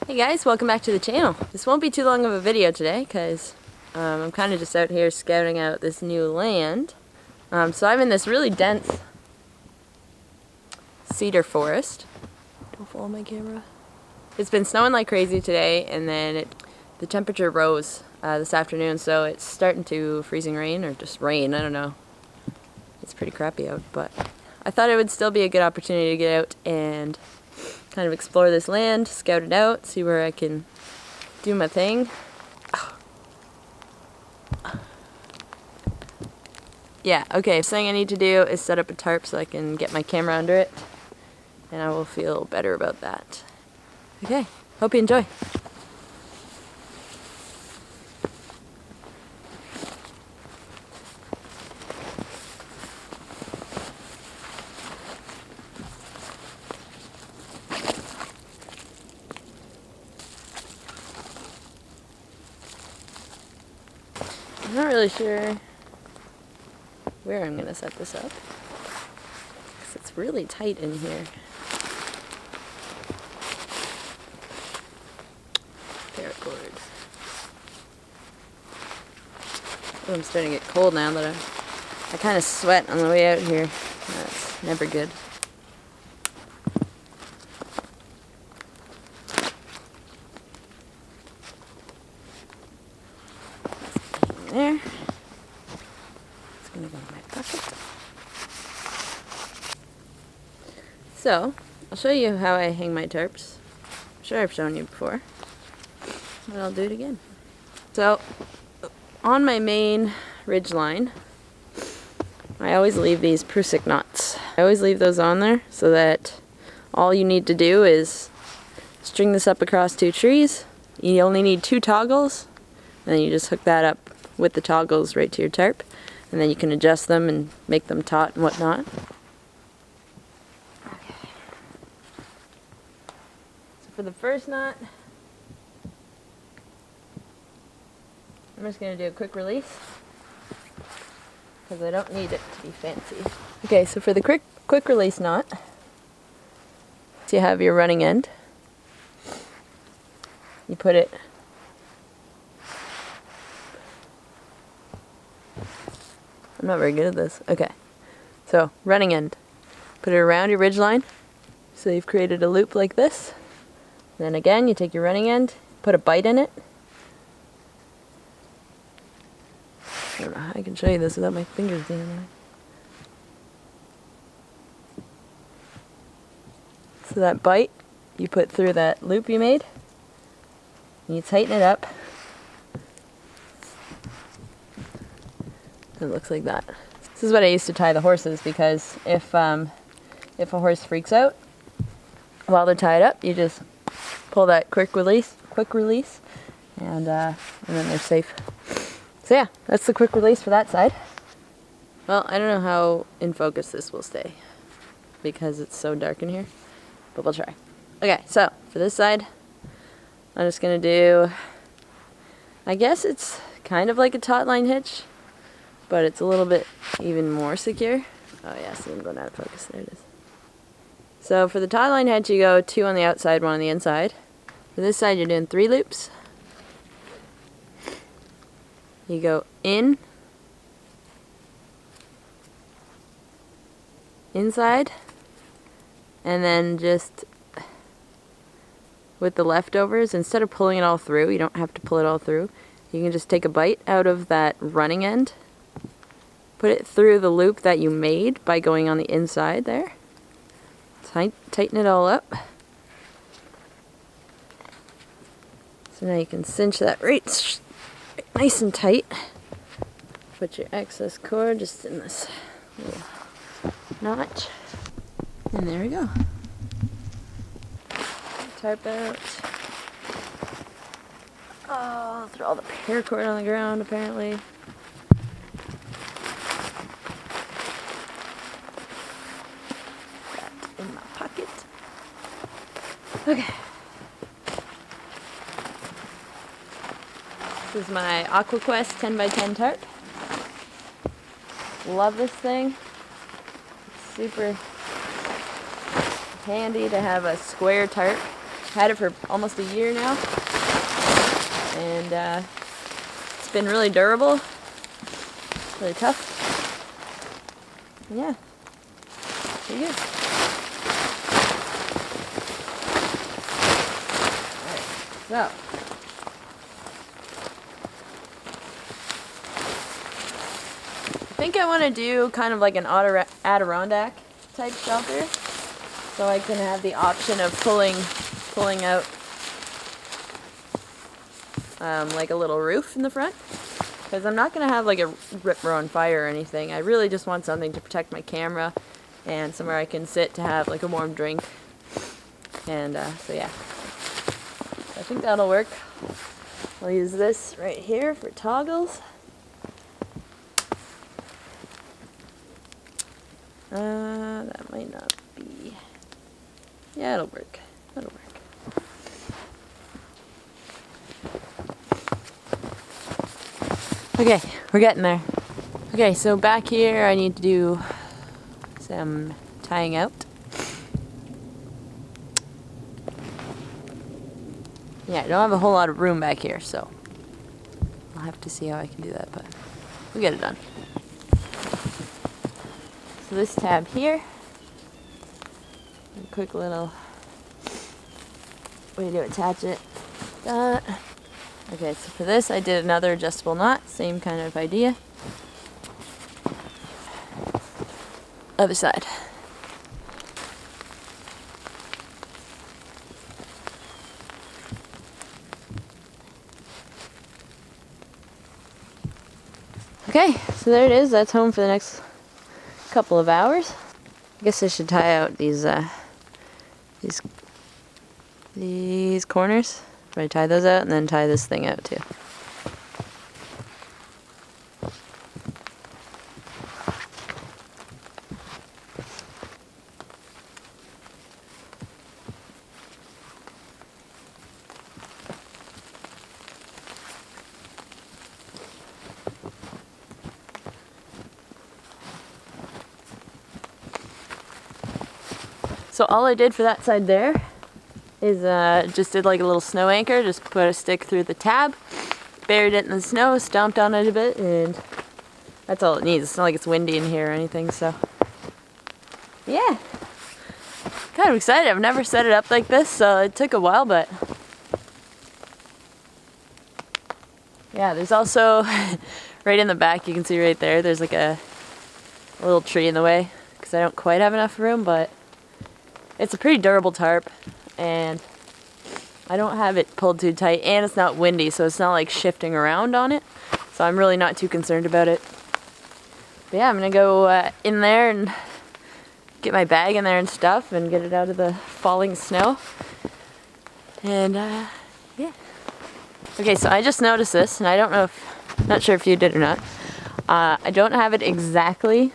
Hey guys, welcome back to the channel. This won't be too long of a video today because I'm kind of just out here scouting out this new land. So I'm in this really dense cedar forest. Don't follow my camera. It's been snowing like crazy today, and then the temperature rose this afternoon, so it's starting to freezing rain or just rain, I don't know. It's pretty crappy out, but I thought it would still be a good opportunity to get out and kind of explore this land, scout it out, see where I can do my thing. Yeah, okay, first thing I need to do is set up a tarp so I can get my camera under it, and I will feel better about that. Okay, hope you enjoy. I'm not really sure where I'm going to set this up, because it's really tight in here. Paracord. Oh, I'm starting to get cold now that I kind of sweat on the way out here. That's never good. There. It's gonna go in my pocket. So, I'll show you how I hang my tarps. I'm sure I've shown you before, but I'll do it again. So, on my main ridge line, I always leave these prusik knots. I always leave those on there so that all you need to do is string this up across two trees. You only need 2 toggles, and then you just hook that up with the toggles right to your tarp, and then you can adjust them and make them taut and whatnot. Okay. So for the first knot, I'm just going to do a quick release because I don't need it to be fancy. Okay, so for the quick release knot, so you have your running end. You put it I'm not very good at this. Okay. So, running end. Put it around your ridge line. So you've created a loop like this. Then again, you take your running end, put a bite in it. I don't know how I can show you this without my fingers being in there. So that bite, you put through that loop you made. And you tighten it up. It looks like that. This is what I used to tie the horses, because if a horse freaks out while they're tied up, you just pull that quick release, and then they're safe. So yeah, that's the quick release for that side. Well, I don't know how in focus this will stay because it's so dark in here, but we'll try. Okay, so for this side, I'm just gonna do, I guess it's kind of like a taut line hitch, but it's a little bit even more secure. Oh yeah, see, I'm going out of focus. There it is. So for the taut line hitch, you go 2 on the outside, 1 on the inside. For this side, you're doing 3 loops. You go in, inside, and then just with the leftovers, instead of pulling it all through, you don't have to pull it all through. You can just take a bite out of that running end, put it through the loop that you made by going on the inside there. Tighten it all up. So now you can cinch that right nice and tight. Put your excess cord just in this little notch. And there we go. Tarp out. Oh, throw all the paracord on the ground apparently. In my pocket. Okay. This is my AquaQuest 10x10 tarp. Love this thing. It's super handy to have a square tarp had it for almost a year now, and it's been really durable, really tough. Yeah, pretty good. Alright, so I think I want to do kind of like an Adirondack type shelter, so I can have the option of pulling out like a little roof in the front, because I'm not going to have like a rip-roaring fire or anything. I really just want something to protect my camera and somewhere I can sit to have like a warm drink. And so yeah, I think that'll work. I'll use this right here for toggles. That might not be... Yeah, it'll work. That'll work. Okay, we're getting there. Okay, so back here I need to do some tying out. Yeah, I don't have a whole lot of room back here, so I'll have to see how I can do that, but we'll get it done. So this tab here, a quick little way to attach it. Okay, so for this I did another adjustable knot, same kind of idea. Other side. Okay, so there it is. That's home for the next couple of hours. I guess I should tie out these corners. I tie those out and then tie this thing out too. So all I did for that side there is just did like a little snow anchor, just put a stick through the tab, buried it in the snow, stomped on it a bit, and that's all it needs. It's not like it's windy in here or anything, so yeah. Kind of excited. I've never set it up like this, so it took a while, but yeah, there's also right in the back, you can see right there, there's like a little tree in the way because I don't quite have enough room, but it's a pretty durable tarp, and I don't have it pulled too tight, and it's not windy, so it's not like shifting around on it, so I'm really not too concerned about it. But yeah, I'm gonna go in there and get my bag in there and stuff and get it out of the falling snow, and yeah. Okay, so I just noticed this, and I don't know if, not sure if you did or not. I don't have it exactly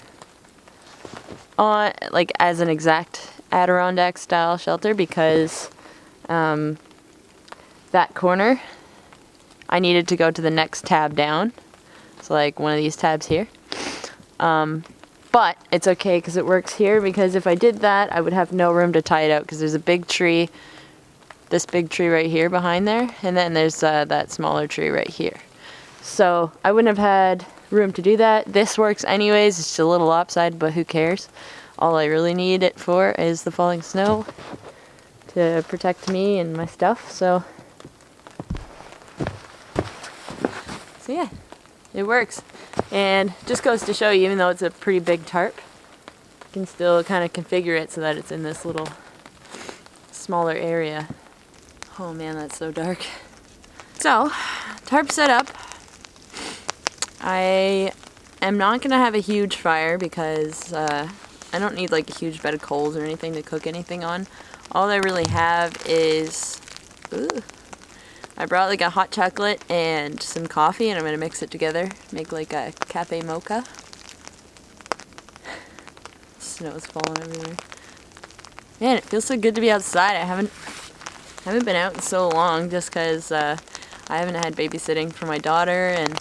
on, like as an exact Adirondack style shelter, because that corner I needed to go to the next tab down, so like one of these tabs here, but it's okay because it works here, because if I did that I would have no room to tie it out, because there's a big tree, this big tree right here behind there, and then there's that smaller tree right here, so I wouldn't have had room to do that. This works anyways, it's just a little lopsided, but who cares. All I really need it for is the falling snow to protect me and my stuff, so yeah, it works. And just goes to show you, even though it's a pretty big tarp, you can still kind of configure it so that it's in this little smaller area. Oh man, that's so dark. So, tarp set up. I am not going to have a huge fire because I don't need like a huge bed of coals or anything to cook anything on. All I really have is, I brought like a hot chocolate and some coffee, and I'm going to mix it together, make like a cafe mocha. Snow's falling everywhere. Man, it feels so good to be outside. I haven't been out in so long, just because I haven't had babysitting for my daughter, and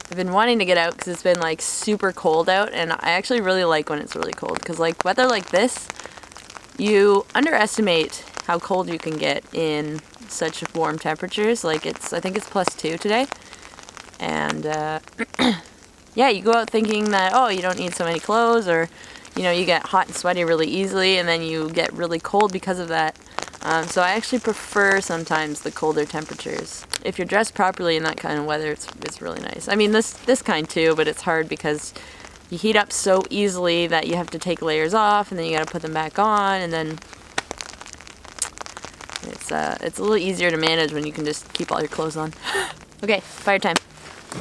I've been wanting to get out because it's been like super cold out, and I actually really like when it's really cold, because like weather like this, You underestimate how cold you can get in such warm temperatures. Like I think it's +2 today. And yeah, you go out thinking that, oh, you don't need so many clothes, or, you know, you get hot and sweaty really easily, and then you get really cold because of that. So I actually prefer sometimes the colder temperatures. If you're dressed properly in that kind of weather, it's really nice. I mean, this kind too, but it's hard because you heat up so easily that you have to take layers off, and then you gotta put them back on, and then it's a little easier to manage when you can just keep all your clothes on. Okay, fire time.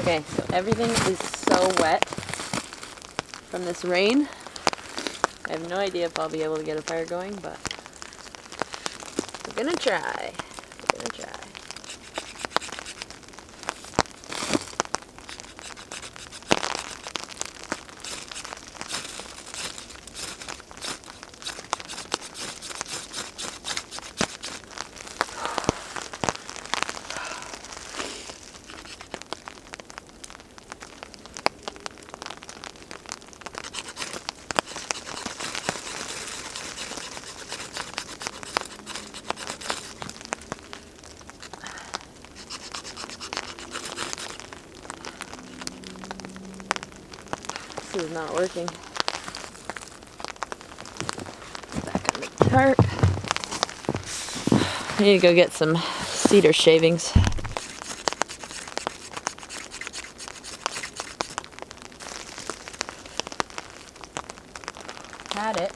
Okay, so everything is so wet from this rain. I have no idea if I'll be able to get a fire going, but we're gonna try. We're gonna try. This is not working. Back on the tarp. I need to go get some cedar shavings. Had it.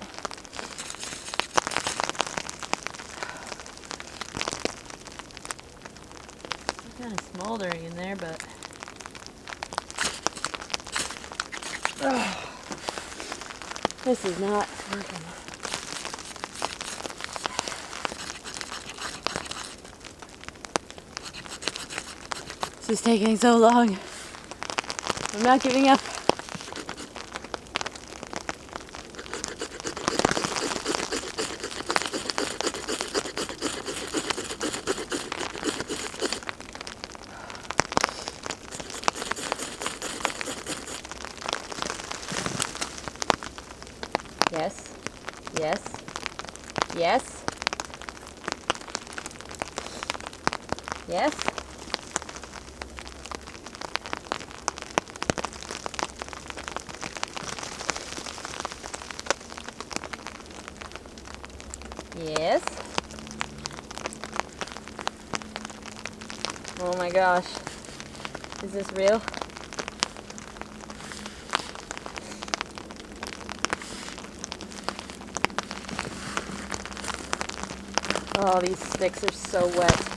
It's kind of smoldering in there, but this is not working. This is taking so long. I'm not giving up. Yes. Yes. Yes. Yes. Yes. Oh my gosh. Is this real? Oh, these sticks are so wet.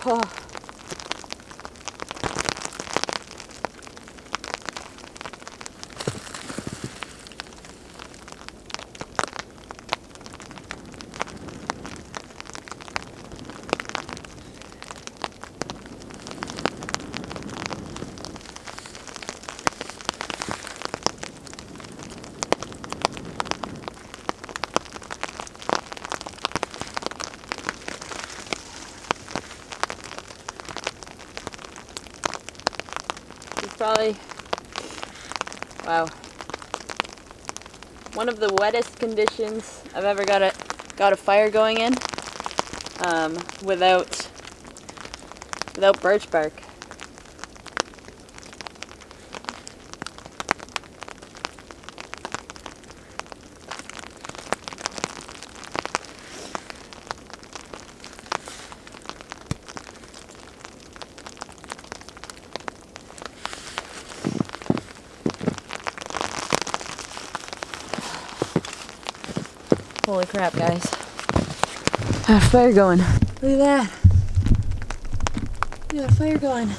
Oh. Probably, wow, one of the wettest conditions I've ever got a fire going in, without birch bark. Holy crap. crap, guys. Got a fire going. Look at that. We got a fire going.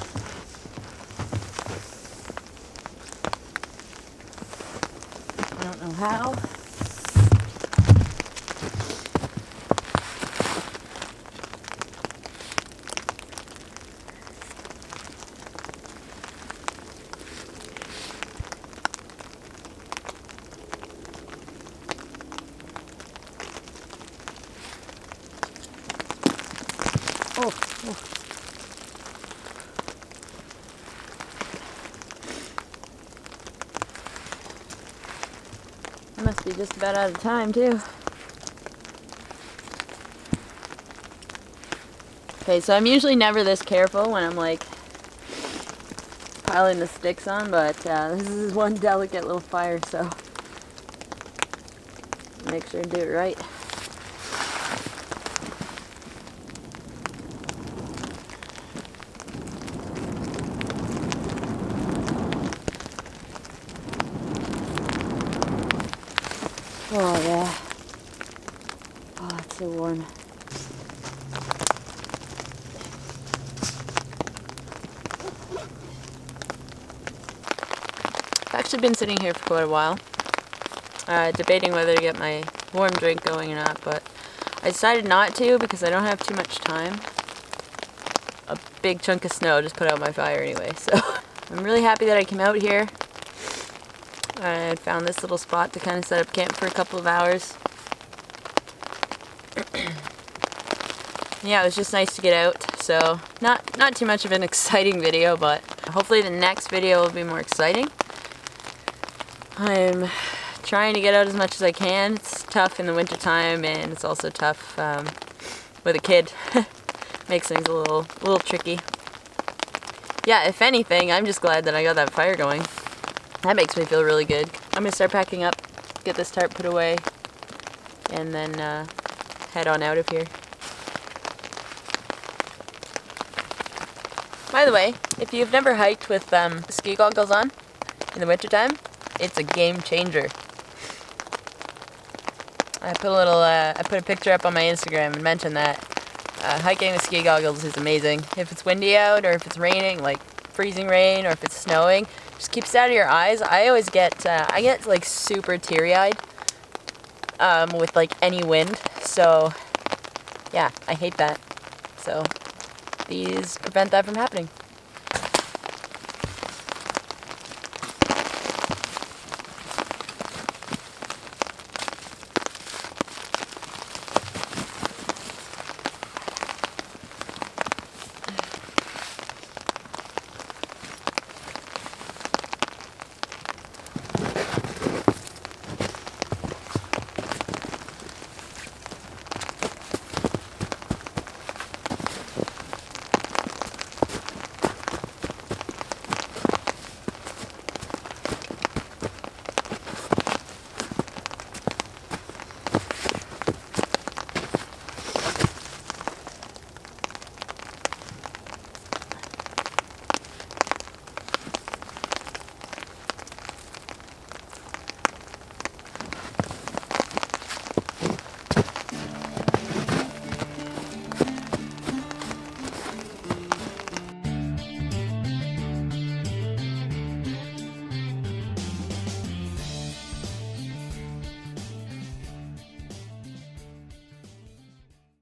I don't know how. Oh. I must be just about out of time, too. Okay, so I'm usually never this careful when I'm like piling the sticks on, but this is one delicate little fire, so make sure to do it right. Oh yeah. Oh, it's so warm. I've actually been sitting here for quite a while, debating whether to get my warm drink going or not, but I decided not to because I don't have too much time. A big chunk of snow just put out my fire anyway, so I'm really happy that I came out here. I found this little spot to kind of set up camp for a couple of hours. Yeah, it was just nice to get out, so not too much of an exciting video, but hopefully the next video will be more exciting. I'm trying to get out as much as I can. It's tough in the winter time, and it's also tough with a kid. Makes things a little tricky. Yeah, if anything, I'm just glad that I got that fire going. That makes me feel really good. I'm gonna start packing up, get this tarp put away, and then head on out of here. By the way, if you've never hiked with ski goggles on in the wintertime, it's a game changer. I put a picture up on my Instagram and mentioned that hiking with ski goggles is amazing. If it's windy out, or if it's raining, like freezing rain, or if it's snowing, just keeps it out of your eyes. I always get like super teary-eyed with like any wind. So yeah, I hate that. So these prevent that from happening.